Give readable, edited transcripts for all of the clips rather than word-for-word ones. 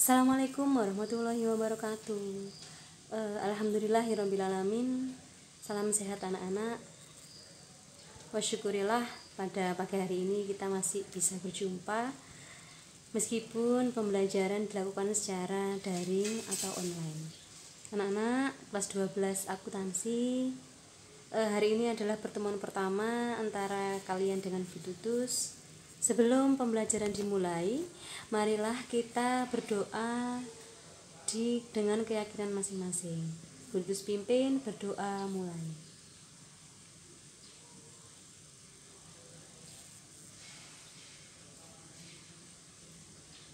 Assalamualaikum warahmatullahi wabarakatuh. Alhamdulillahirrabbilalamin. Salam sehat anak-anak. Wasyukurillah pada pagi hari ini kita masih bisa berjumpa meskipun pembelajaran dilakukan secara daring atau online. Anak-anak kelas 12 akuntansi, hari ini adalah pertemuan pertama antara kalian dengan Bu Tutus. Sebelum pembelajaran dimulai, marilah kita berdoa dengan keyakinan masing-masing. Bu Tutus pimpin, berdoa mulai.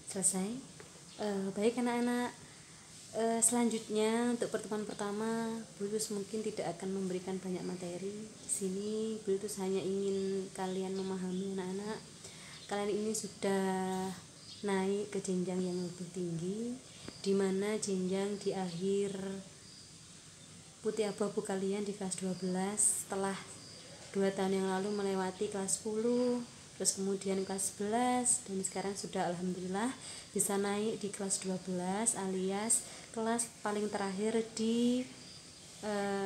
Selesai. Baik anak-anak, selanjutnya untuk pertemuan pertama, Bu Tutus mungkin tidak akan memberikan banyak materi. Di sini Bu Tutus hanya ingin kalian memahami anak-anak. Kalian ini sudah naik ke jenjang yang lebih tinggi, di mana jenjang di akhir putih abu-abu kalian di kelas 12 setelah 2 tahun yang lalu melewati kelas 10, terus kemudian kelas 11, dan sekarang sudah alhamdulillah bisa naik di kelas 12 alias kelas paling terakhir di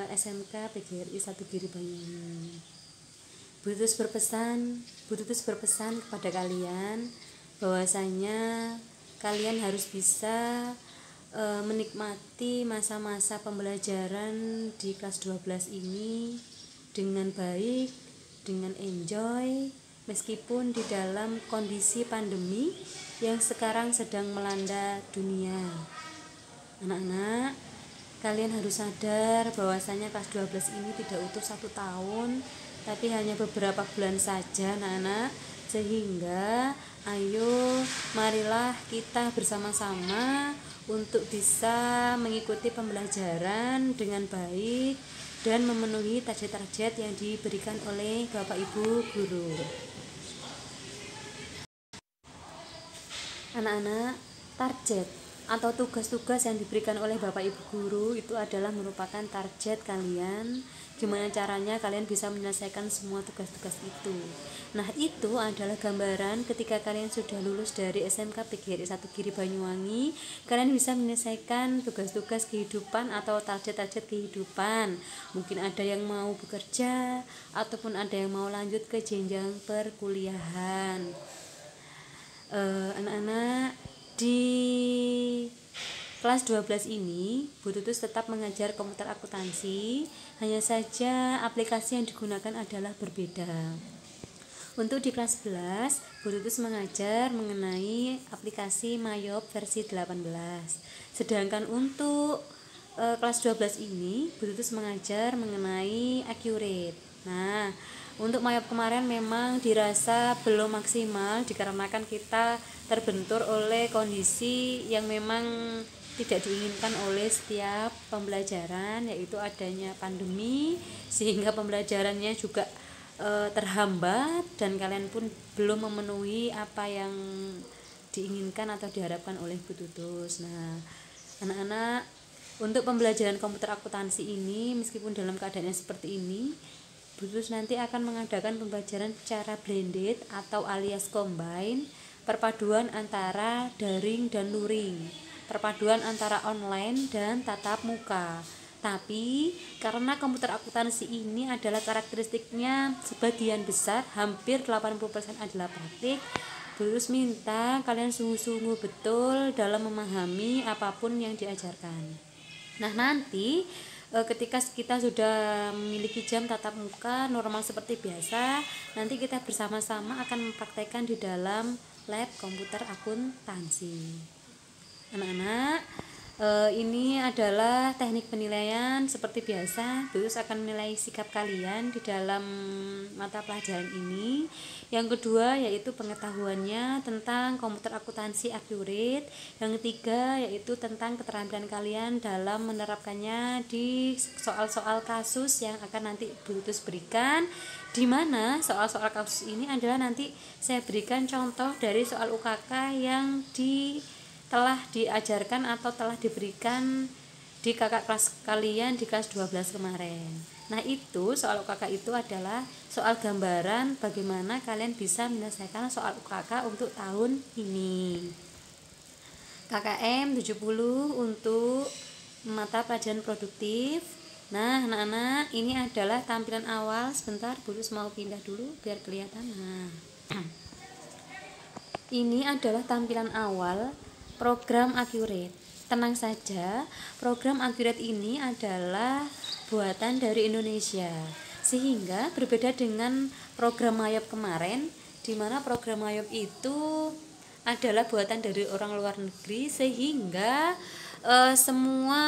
SMK PGRI 1 Giri Banyuwangi. Bu Tutus berpesan kepada kalian bahwasanya kalian harus bisa menikmati masa-masa pembelajaran di kelas 12 ini dengan baik, dengan enjoy, meskipun di dalam kondisi pandemi yang sekarang sedang melanda dunia. Anak-anak, kalian harus sadar bahwasanya kelas 12 ini tidak utuh 1 tahun, tapi hanya beberapa bulan saja anak-anak. Sehingga ayo marilah kita bersama-sama untuk bisa mengikuti pembelajaran dengan baik dan memenuhi target-target yang diberikan oleh Bapak Ibu guru. Anak-anak, target atau tugas-tugas yang diberikan oleh Bapak Ibu guru itu adalah merupakan target kalian. Gimana caranya kalian bisa menyelesaikan semua tugas-tugas itu. Nah, itu adalah gambaran ketika kalian sudah lulus dari SMK PGRI 1 Giri Banyuwangi, kalian bisa menyelesaikan tugas-tugas kehidupan atau target-target kehidupan. Mungkin ada yang mau bekerja ataupun ada yang mau lanjut ke jenjang perkuliahan. Anak-anak, di kelas 12 ini Bu Tutus tetap mengajar komputer akuntansi, hanya saja aplikasi yang digunakan adalah berbeda. Untuk di kelas 11, Bu Tutus mengajar mengenai aplikasi Mayop versi 18. Sedangkan untuk kelas 12 ini Bu Tutus mengajar mengenai Accurate. Nah, untuk Mayop kemarin memang dirasa belum maksimal dikarenakan kita terbentur oleh kondisi yang memang tidak diinginkan oleh setiap pembelajaran, yaitu adanya pandemi, sehingga pembelajarannya juga terhambat dan kalian pun belum memenuhi apa yang diinginkan atau diharapkan oleh Bu Tutus. Nah, anak-anak, untuk pembelajaran komputer akuntansi ini meskipun dalam keadaan yang seperti ini, Bu Tutus nanti akan mengadakan pembelajaran secara blended atau alias combine, perpaduan antara daring dan luring, perpaduan antara online dan tatap muka. Tapi karena komputer akuntansi ini adalah karakteristiknya sebagian besar, hampir 80% adalah praktik, Bu Tutus minta kalian sungguh-sungguh betul dalam memahami apapun yang diajarkan. Nah, nanti ketika kita sudah memiliki jam tatap muka normal seperti biasa, nanti kita bersama-sama akan mempraktekkan di dalam lab komputer akuntansi. Anak-anak, ini adalah teknik penilaian seperti biasa. Bu Tutus akan menilai sikap kalian di dalam mata pelajaran ini. Yang kedua yaitu pengetahuannya tentang komputer akuntansi Accurate. Yang ketiga yaitu tentang keterampilan kalian dalam menerapkannya di soal-soal kasus yang akan nanti Bu Tutus berikan, di mana soal-soal kasus ini adalah nanti saya berikan contoh dari soal UKK yang telah diajarkan atau telah diberikan di kakak kelas kalian di kelas 12 kemarin. Nah, itu soal UKK itu adalah soal gambaran bagaimana kalian bisa menyelesaikan soal UKK untuk tahun ini. KKM 70 untuk mata pelajaran produktif. Nah, anak-anak, ini adalah tampilan awal. Sebentar, Bu Lus mau pindah dulu biar kelihatan. Nah, ini adalah tampilan awal program Accurate. Tenang saja, program Accurate ini adalah buatan dari Indonesia. Sehingga berbeda dengan program Mayop kemarin, di mana program Mayop itu adalah buatan dari orang luar negeri, sehingga semua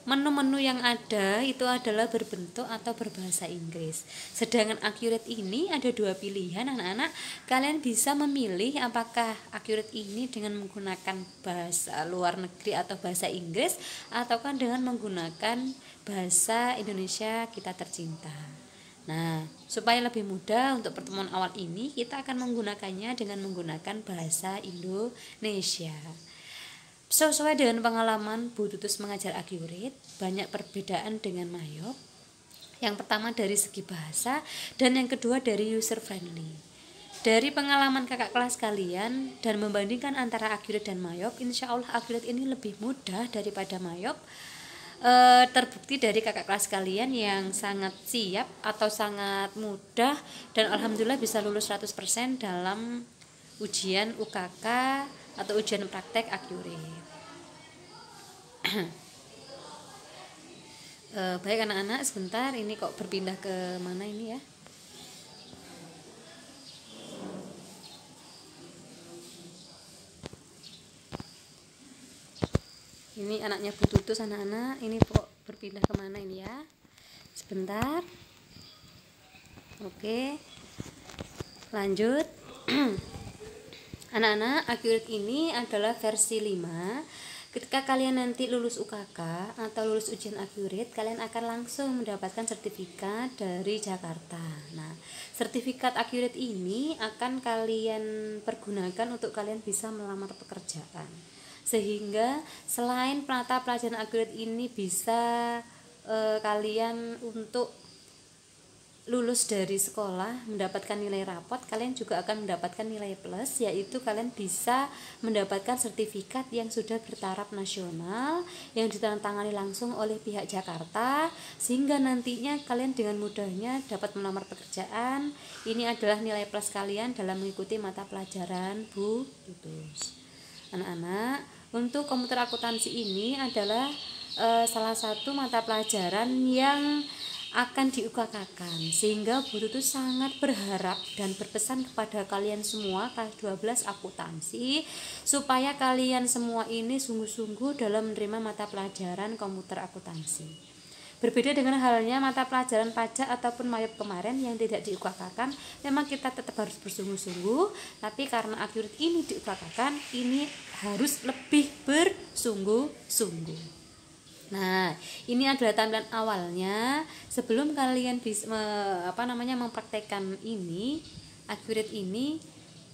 menu-menu yang ada itu adalah berbentuk atau berbahasa Inggris. Sedangkan Accurate ini ada dua pilihan, anak-anak. Kalian bisa memilih apakah Accurate ini dengan menggunakan bahasa luar negeri atau bahasa Inggris, ataukah dengan menggunakan bahasa Indonesia kita tercinta. Nah, supaya lebih mudah untuk pertemuan awal ini, kita akan menggunakannya dengan menggunakan bahasa Indonesia. Sesuai dengan pengalaman Bu Tutus mengajar Accurate, banyak perbedaan dengan Mayop. Yang pertama dari segi bahasa, dan yang kedua dari user friendly. Dari pengalaman kakak kelas kalian dan membandingkan antara Accurate dan Mayop, insya Allah Accurate ini lebih mudah daripada Mayop. Terbukti dari kakak kelas kalian yang sangat siap atau sangat mudah dan alhamdulillah bisa lulus 100% dalam ujian UKK atau ujian praktek Accurate. Baik anak-anak, sebentar, ini kok berpindah ke mana ini ya? Ini anaknya Bu Tutus, anak-anak. Ini kok berpindah kemana ini ya? Sebentar. Oke, lanjut. Anak-anak, Accurate ini adalah versi 5. Ketika kalian nanti lulus UKK atau lulus ujian Accurate, kalian akan langsung mendapatkan sertifikat dari Jakarta. Nah, sertifikat Accurate ini akan kalian pergunakan untuk kalian bisa melamar pekerjaan. Sehingga selain mata pelajaran Accurate ini bisa kalian untuk lulus dari sekolah mendapatkan nilai rapot, kalian juga akan mendapatkan nilai plus, yaitu kalian bisa mendapatkan sertifikat yang sudah bertaraf nasional yang ditandatangani langsung oleh pihak Jakarta, sehingga nantinya kalian dengan mudahnya dapat melamar pekerjaan. Ini adalah nilai plus kalian dalam mengikuti mata pelajaran Bu Tutus. Anak-anak, untuk komputer akuntansi ini adalah salah satu mata pelajaran yang akan diUKK-kan, sehingga Bu Tutus sangat berharap dan berpesan kepada kalian semua kelas 12 akuntansi supaya kalian semua ini sungguh-sungguh dalam menerima mata pelajaran komputer akuntansi. Berbeda dengan halnya mata pelajaran pajak ataupun Mayop kemarin yang tidak diUKK-kan, memang kita tetap harus bersungguh-sungguh, tapi karena Accurate ini diUKK-kan, ini harus lebih bersungguh-sungguh. Nah, ini adalah tampilan awalnya sebelum kalian bisa mempraktekkan ini Accurate ini.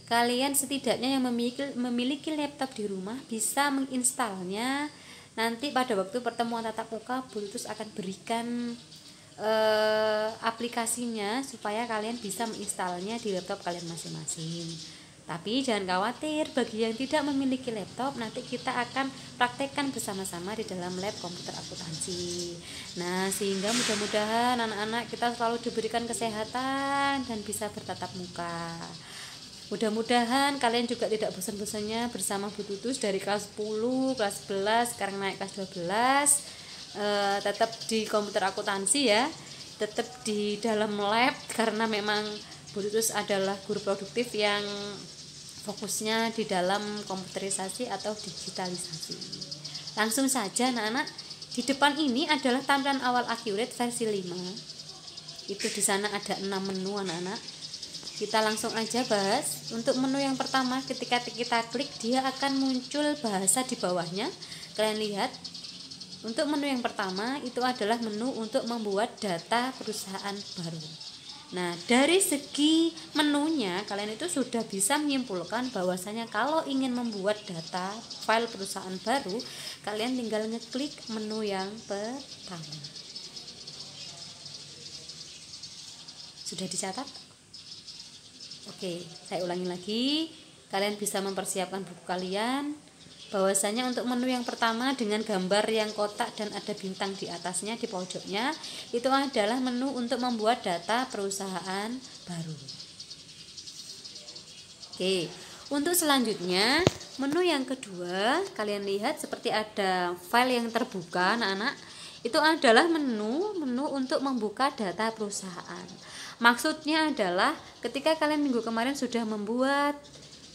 Kalian setidaknya yang memiliki laptop di rumah bisa menginstalnya. Nanti pada waktu pertemuan tatap muka, Bu Tutus akan berikan aplikasinya supaya kalian bisa menginstalnya di laptop kalian masing-masing. Tapi jangan khawatir, bagi yang tidak memiliki laptop, nanti kita akan praktekkan bersama-sama di dalam lab komputer akuntansi. Nah, sehingga mudah-mudahan anak-anak kita selalu diberikan kesehatan dan bisa bertatap muka. Mudah-mudahan kalian juga tidak bosan-bosannya bersama Bu Tutus dari kelas 10, kelas 11, sekarang naik kelas 12. Tetap di komputer akuntansi ya, tetap di dalam lab, karena memang Bu Tutus adalah guru produktif yang fokusnya di dalam komputerisasi atau digitalisasi. Langsung saja anak-anak, di depan ini adalah tampilan awal Accurate versi 5. Itu di sana ada 6 menu anak-anak. Kita langsung aja bahas. Untuk menu yang pertama, ketika kita klik, dia akan muncul bahasa di bawahnya. Kalian lihat, untuk menu yang pertama itu adalah menu untuk membuat data perusahaan baru. Nah, dari segi menunya kalian itu sudah bisa menyimpulkan bahwasanya kalau ingin membuat data file perusahaan baru, kalian tinggal ngeklik menu yang pertama. Sudah dicatat? Oke, saya ulangi lagi. Kalian bisa mempersiapkan buku kalian. bahwasanya untuk menu yang pertama dengan gambar yang kotak dan ada bintang di atasnya di pojoknya itu adalah menu untuk membuat data perusahaan baru. Oke, untuk selanjutnya menu yang kedua, kalian lihat seperti ada file yang terbuka anak-anak. Itu adalah menu untuk membuka data perusahaan. Maksudnya adalah ketika kalian minggu kemarin sudah membuat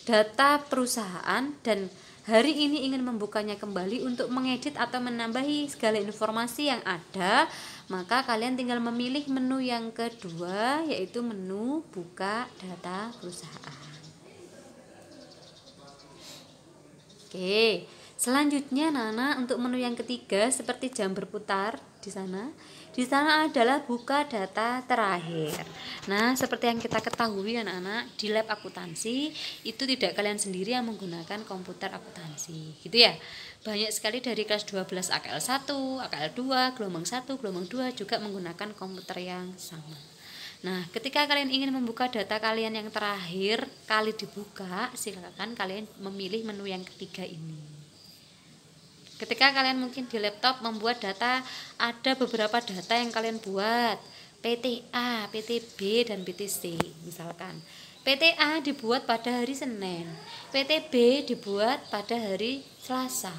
data perusahaan dan hari ini ingin membukanya kembali untuk mengedit atau menambahi segala informasi yang ada, maka kalian tinggal memilih menu yang kedua, yaitu menu buka data perusahaan. Oke, selanjutnya Nana untuk menu yang ketiga seperti jam berputar di sana. Di sana adalah buka data terakhir. Nah, seperti yang kita ketahui anak-anak, di lab akuntansi itu tidak kalian sendiri yang menggunakan komputer akuntansi, gitu ya. Banyak sekali dari kelas 12 AKL 1, AKL 2, gelombang 1, gelombang 2 juga menggunakan komputer yang sama. Nah, ketika kalian ingin membuka data kalian yang terakhir kali dibuka, silakan kalian memilih menu yang ketiga ini. Ketika kalian mungkin di laptop membuat data, ada beberapa data yang kalian buat, PTA, PTB, dan PTC misalkan. PTA dibuat pada hari Senin, PTB dibuat pada hari Selasa,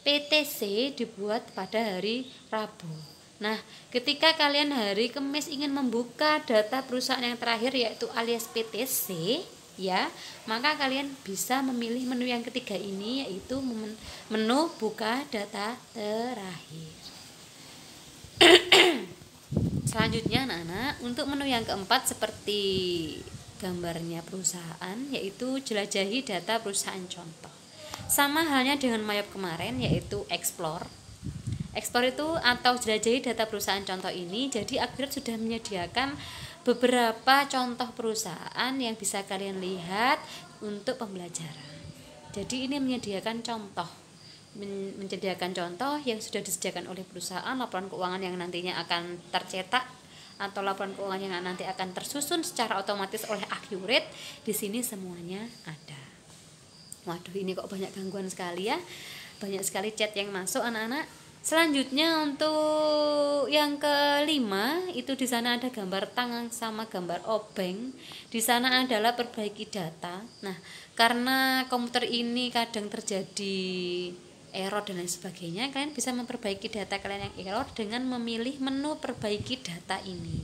PTC dibuat pada hari Rabu. Nah, ketika kalian hari Kamis ingin membuka data perusahaan yang terakhir yaitu alias PTC, ya, maka kalian bisa memilih menu yang ketiga ini, yaitu menu buka data terakhir. Selanjutnya anak-anak, untuk menu yang keempat seperti gambarnya perusahaan, yaitu jelajahi data perusahaan contoh. Sama halnya dengan mayop kemarin, yaitu explore. Explore itu atau jelajahi data perusahaan contoh ini, jadi Akhirat sudah menyediakan beberapa contoh perusahaan yang bisa kalian lihat untuk pembelajaran. Jadi ini menyediakan contoh yang sudah disediakan oleh perusahaan, laporan keuangan yang nantinya akan tercetak atau laporan keuangan yang nanti akan tersusun secara otomatis oleh Akhirat. Di sini semuanya ada. Waduh, ini kok banyak gangguan sekali ya. Banyak sekali chat yang masuk anak-anak. Selanjutnya untuk yang kelima itu di sana ada gambar tangan sama gambar obeng. Di sana adalah perbaiki data. Nah, karena komputer ini kadang terjadi error dan lain sebagainya, kalian bisa memperbaiki data kalian yang error dengan memilih menu perbaiki data ini.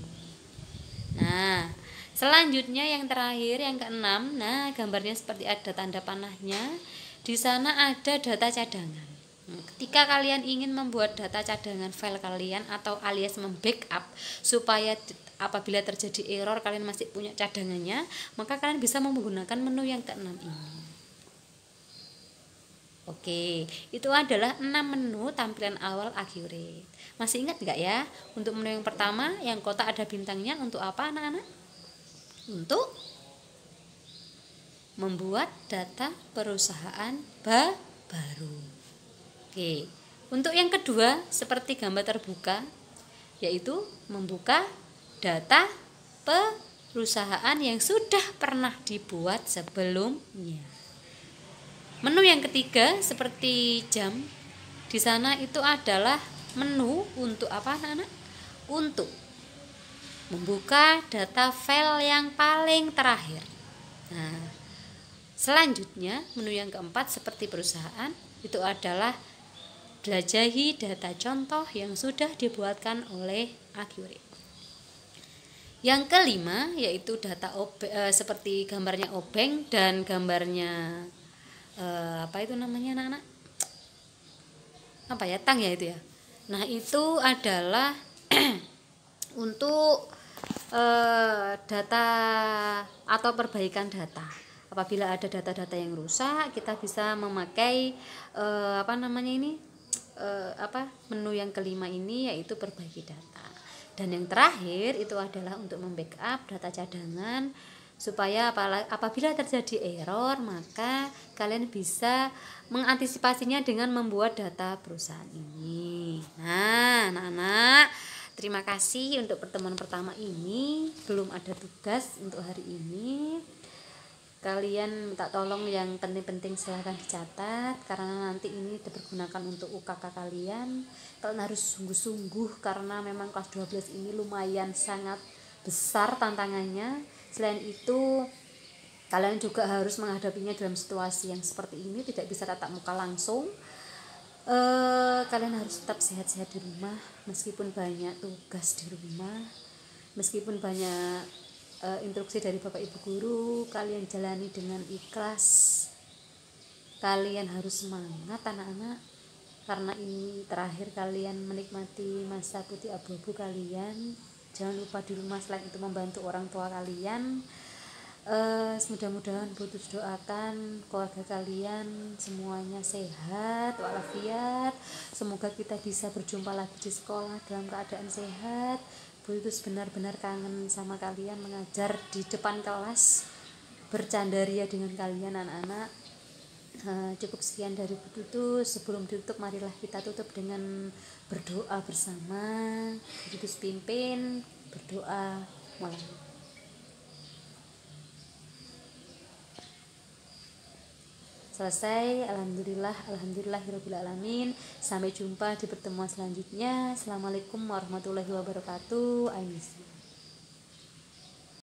Nah, selanjutnya yang terakhir yang keenam, nah gambarnya seperti ada tanda panahnya. Di sana ada data cadangan. Ketika kalian ingin membuat data cadangan file kalian atau alias membackup supaya apabila terjadi error kalian masih punya cadangannya, maka kalian bisa menggunakan menu yang keenam ini. Oke, itu adalah 6 menu tampilan awal Akhirat. Masih ingat nggak ya? Untuk menu yang pertama yang kotak ada bintangnya untuk apa anak-anak? Untuk membuat data perusahaan baru. Oke, untuk yang kedua seperti gambar terbuka, yaitu membuka data perusahaan yang sudah pernah dibuat sebelumnya. Menu yang ketiga seperti jam, di sana itu adalah menu untuk apa anak-anak? Untuk membuka data file yang paling terakhir. Nah, selanjutnya menu yang keempat seperti perusahaan, itu adalah jelajahi data contoh yang sudah dibuatkan oleh Akhirat. Yang kelima yaitu data seperti gambarnya obeng dan gambarnya apa itu namanya anak-anak? Apa ya, tang ya itu ya. Nah, itu adalah untuk data atau perbaikan data. Apabila ada data-data yang rusak, kita bisa memakai menu yang kelima ini, yaitu perbaiki data. Dan yang terakhir itu adalah untuk membackup data cadangan supaya apabila terjadi error maka kalian bisa mengantisipasinya dengan membuat data perusahaan ini. Nah, anak-anak, terima kasih untuk pertemuan pertama ini. Belum ada tugas untuk hari ini. kalian minta tolong yang penting-penting silahkan dicatat, karena nanti ini dipergunakan untuk UKK kalian. Kalian harus sungguh-sungguh karena memang kelas 12 ini lumayan sangat besar tantangannya. Selain itu kalian juga harus menghadapinya dalam situasi yang seperti ini, tidak bisa tatap muka langsung. Kalian harus tetap sehat-sehat di rumah meskipun banyak tugas di rumah, meskipun banyak instruksi dari Bapak Ibu guru, kalian jalani dengan ikhlas. Kalian harus semangat anak-anak, karena ini terakhir kalian menikmati masa putih abu-abu kalian. Jangan lupa di rumah selain itu membantu orang tua kalian. Mudah-mudahan putus doakan keluarga kalian semuanya sehat walafiat. Semoga kita bisa berjumpa lagi di sekolah dalam keadaan sehat. Putus benar-benar kangen sama kalian, mengajar di depan kelas, bercanda ria dengan kalian anak-anak. Cukup sekian dari Bu Tutus. Sebelum ditutup, marilah kita tutup dengan berdoa bersama. Bu Tutus pimpin berdoa mulai. Selesai. Alhamdulillahirabbil alamin. Sampai jumpa di pertemuan selanjutnya. Assalamualaikum warahmatullahi wabarakatuh. I miss you.